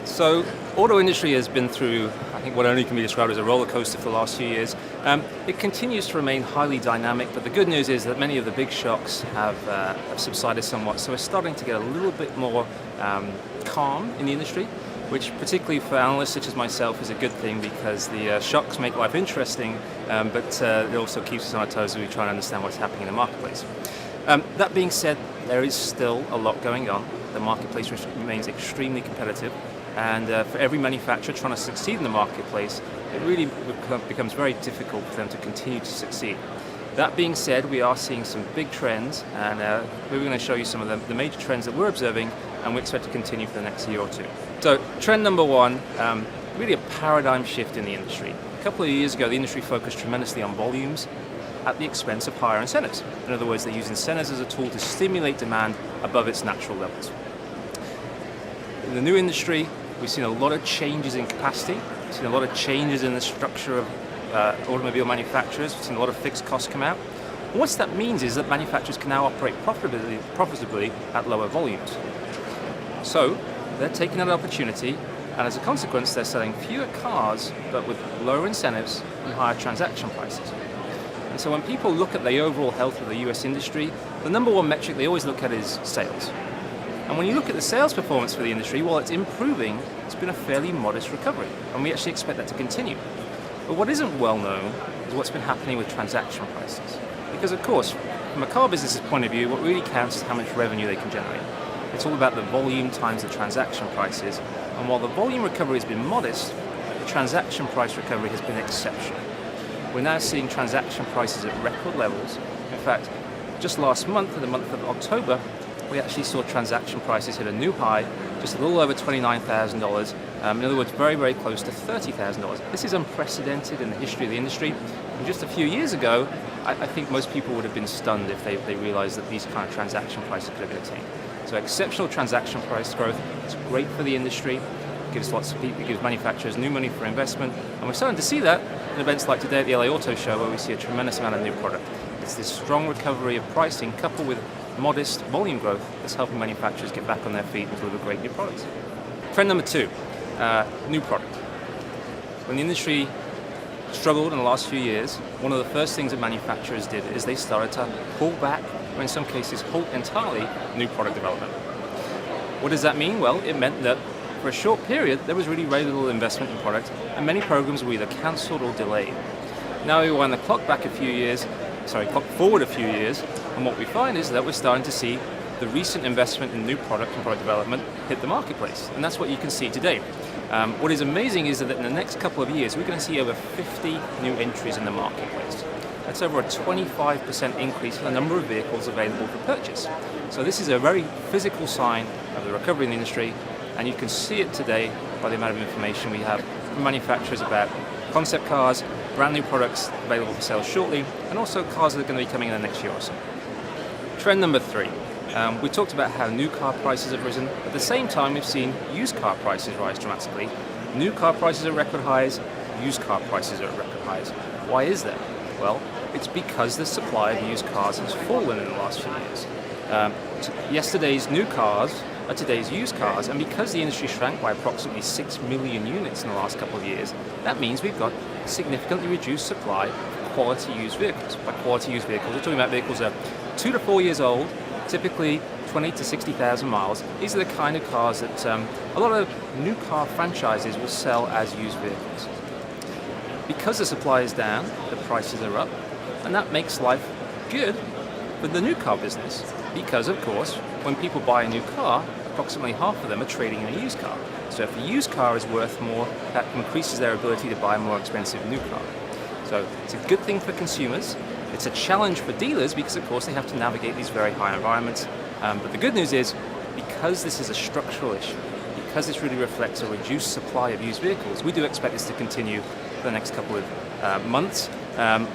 So, auto industry has been through, I think, what only can be described as a roller coaster for the last few years. It continues to remain highly dynamic, but the good news is that many of the big shocks have subsided somewhat. So we're starting to get a little bit more calm in the industry, which particularly for analysts such as myself is a good thing because the shocks make life interesting, but it also keeps us on our toes as we try to understand what's happening in the marketplace. That being said, there is still a lot going on. The marketplace remains extremely competitive. And for every manufacturer trying to succeed in the marketplace, it really becomes very difficult for them to continue to succeed. That being said, we are seeing some big trends, and we're going to show you some of the major trends that we're observing and we expect to continue for the next year or two. So trend number one, really a paradigm shift in the industry. A couple of years ago, the industry focused tremendously on volumes at the expense of higher incentives. In other words, they use incentives as a tool to stimulate demand above its natural levels. In the new industry, we've seen a lot of changes in capacity. We've seen a lot of changes in the structure of automobile manufacturers. We've seen a lot of fixed costs come out. And what that means is that manufacturers can now operate profitably at lower volumes. So they're taking that opportunity, and as a consequence, they're selling fewer cars, but with lower incentives and higher transaction prices. And so when people look at the overall health of the US industry, the number one metric they always look at is sales. And when you look at the sales performance for the industry, while it's improving, it's been a fairly modest recovery, and we actually expect that to continue. But what isn't well known is what's been happening with transaction prices. Because of course, from a car business's point of view, what really counts is how much revenue they can generate. It's all about the volume times the transaction prices, and while the volume recovery has been modest, the transaction price recovery has been exceptional. We're now seeing transaction prices at record levels. In fact, just last month, in the month of October, we actually saw transaction prices hit a new high, just a little over $29,000. In other words, very, very close to $30,000. This is unprecedented in the history of the industry. And just a few years ago, I think most people would have been stunned if they realized that these kind of transaction prices could have been attained. So exceptional transaction price growth. It's great for the industry. It gives lots of people, it gives manufacturers new money for investment. And we're starting to see that in events like today at the LA Auto Show, where we see a tremendous amount of new product. It's this strong recovery of pricing coupled with modest volume growth that's helping manufacturers get back on their feet and deliver great new products. Trend number two, new product. When the industry struggled in the last few years, one of the first things that manufacturers did is they started to pull back, or in some cases halt entirely, new product development. What does that mean? Well, it meant that for a short period there was really very little investment in product, and many programs were either cancelled or delayed. Now we wind the clock forward a few years, and what we find is that we're starting to see the recent investment in new product and product development hit the marketplace, and that's what you can see today. What is amazing is that in the next couple of years, we're going to see over 50 new entries in the marketplace. That's over a 25% increase in the number of vehicles available for purchase. So this is a very physical sign of the recovery in the industry, and you can see it today by the amount of information we have from manufacturers about concept cars, brand new products available for sale shortly, and also cars that are going to be coming in the next year or so. Trend number three. We talked about how new car prices have risen. At the same time, we've seen used car prices rise dramatically. New car prices are at record highs, used car prices are at record highs. Why is that? Well, it's because the supply of used cars has fallen in the last few years. Yesterday's new cars are today's used cars, and because the industry shrank by approximately 6 million units in the last couple of years, that means we've got a significantly reduced supply of quality used vehicles. By quality used vehicles, we're talking about vehicles that are 2 to 4 years old, typically 20 to 60,000 miles. These are the kind of cars that a lot of new car franchises will sell as used vehicles. Because the supply is down, the prices are up, and that makes life good for the new car business. Because, of course, when people buy a new car, approximately half of them are trading in a used car. So if a used car is worth more, that increases their ability to buy a more expensive new car. So it's a good thing for consumers. It's a challenge for dealers because, of course, they have to navigate these very high environments. But the good news is, because this is a structural issue, because this really reflects a reduced supply of used vehicles, we do expect this to continue for the next couple of months.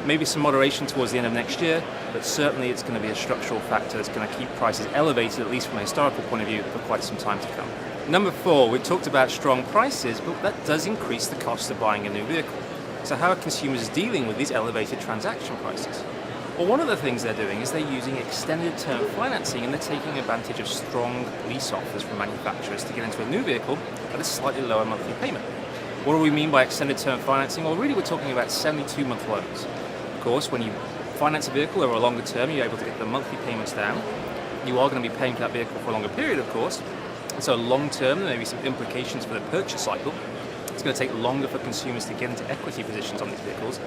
Maybe some moderation towards the end of next year, but certainly it's going to be a structural factor that's going to keep prices elevated, at least from a historical point of view, for quite some time to come. Number four, we talked about strong prices, but that does increase the cost of buying a new vehicle. So how are consumers dealing with these elevated transaction prices? Well, one of the things they're doing is they're using extended term financing, and they're taking advantage of strong lease offers from manufacturers to get into a new vehicle at a slightly lower monthly payment. What do we mean by extended term financing? Well, really we're talking about 72-month loans. Of course, when you finance a vehicle over a longer term, you're able to get the monthly payments down. You are going to be paying for that vehicle for a longer period, of course. And so long term, there may be some implications for the purchase cycle. It's going to take longer for consumers to get into equity positions on these vehicles.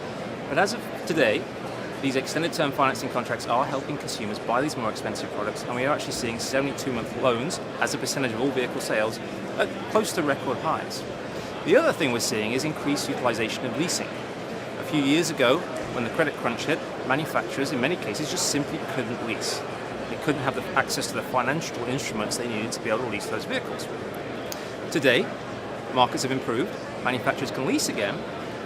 But as of today, these extended term financing contracts are helping consumers buy these more expensive products, and we are actually seeing 72-month loans as a percentage of all vehicle sales at close to record highs. The other thing we're seeing is increased utilization of leasing. A few years ago, when the credit crunch hit, manufacturers in many cases just simply couldn't lease. They couldn't have the access to the financial instruments they needed to be able to lease those vehicles. Today, markets have improved, manufacturers can lease again,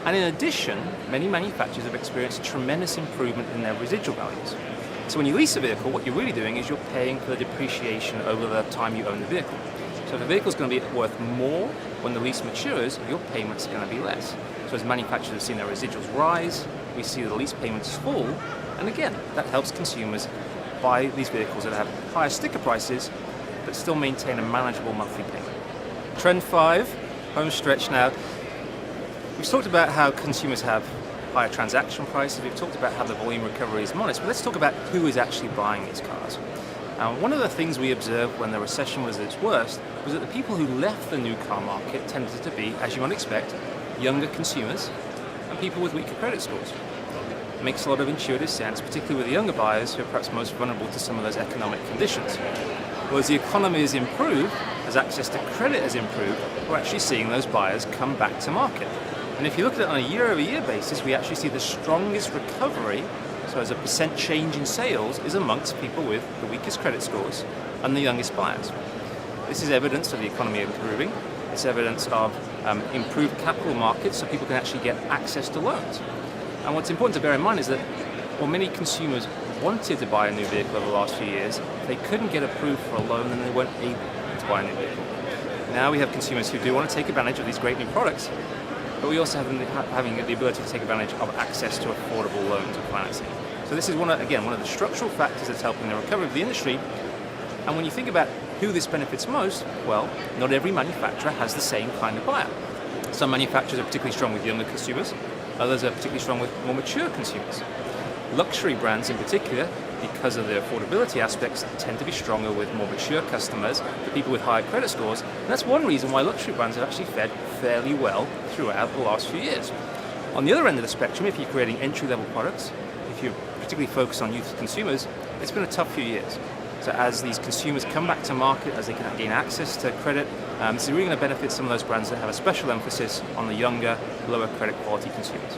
and in addition, many manufacturers have experienced a tremendous improvement in their residual values. So when you lease a vehicle, what you're really doing is you're paying for the depreciation over the time you own the vehicle. So if the vehicle is going to be worth more when the lease matures, your payments are going to be less. So as manufacturers have seen their residuals rise, we see the lease payments fall, and again, that helps consumers buy these vehicles that have higher sticker prices, but still maintain a manageable monthly payment. Trend 5, home stretch now. We've talked about how consumers have higher transaction prices, we've talked about how the volume recovery is modest, but let's talk about who is actually buying these cars. One of the things we observed when the recession was at its worst was that the people who left the new car market tended to be, as you might expect, younger consumers and people with weaker credit scores. It makes a lot of intuitive sense, particularly with the younger buyers who are perhaps most vulnerable to some of those economic conditions. Well, as the economy has improved, as access to credit has improved, we're actually seeing those buyers come back to market. And if you look at it on a year-over-year basis, we actually see the strongest recovery, so as a percent change in sales, is amongst people with the weakest credit scores and the youngest buyers. This is evidence of the economy improving. It's evidence of improved capital markets, so people can actually get access to loans. And what's important to bear in mind is that while many consumers wanted to buy a new vehicle over the last few years, they couldn't get approved for a loan and they weren't able to buy a new vehicle. Now we have consumers who do want to take advantage of these great new products, but we also have them having the ability to take advantage of access to affordable loans and financing. So this is one of the structural factors that's helping the recovery of the industry. And when you think about who this benefits most, well, not every manufacturer has the same kind of buyer. Some manufacturers are particularly strong with younger consumers, others are particularly strong with more mature consumers. Luxury brands in particular, because of their affordability aspects, tend to be stronger with more mature customers, the people with higher credit scores, and that's one reason why luxury brands have actually fared fairly well throughout the last few years. On the other end of the spectrum, if you're creating entry-level products, if you're particularly focused on youth consumers, it's been a tough few years. So as these consumers come back to market, as they can gain access to credit, this is really going to benefit some of those brands that have a special emphasis on the younger, lower credit quality consumers.